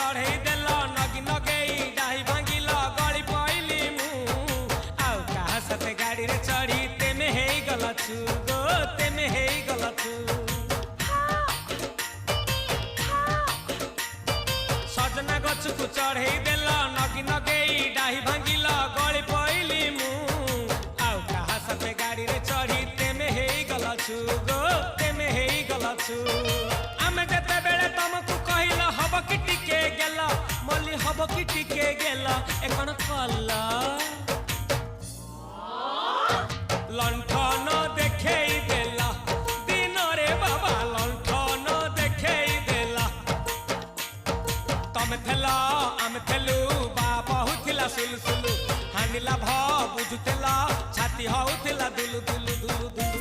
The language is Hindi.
चढ़े देल नगी नगेई डाही भांगिल गली पइली मु आउ कहा सते गाड़ी रे चढ़ी तेमे हे गला छु गो तेमे हे गला छु सजना गछ को चढ़े देल नगी नगेई डाही भांगिल गली पइली मु आउ कहा सते गाड़ी रे चढ़ी तेमे हे गला छु गो तेमे हे गला छु आमे जते बेले तुमको कहिल हब कि टिके गेल मल्ली हब कि टिके गेल एकन कला लंठन देखेई देला दिन रे बाबा लंठन देखेई देला तमे थेला आमे थेलु बाबा हुथिला सुलु सुलु हानिला भ बुझुतेला छाती हउथिला दुलु दुलु दुलु दुलु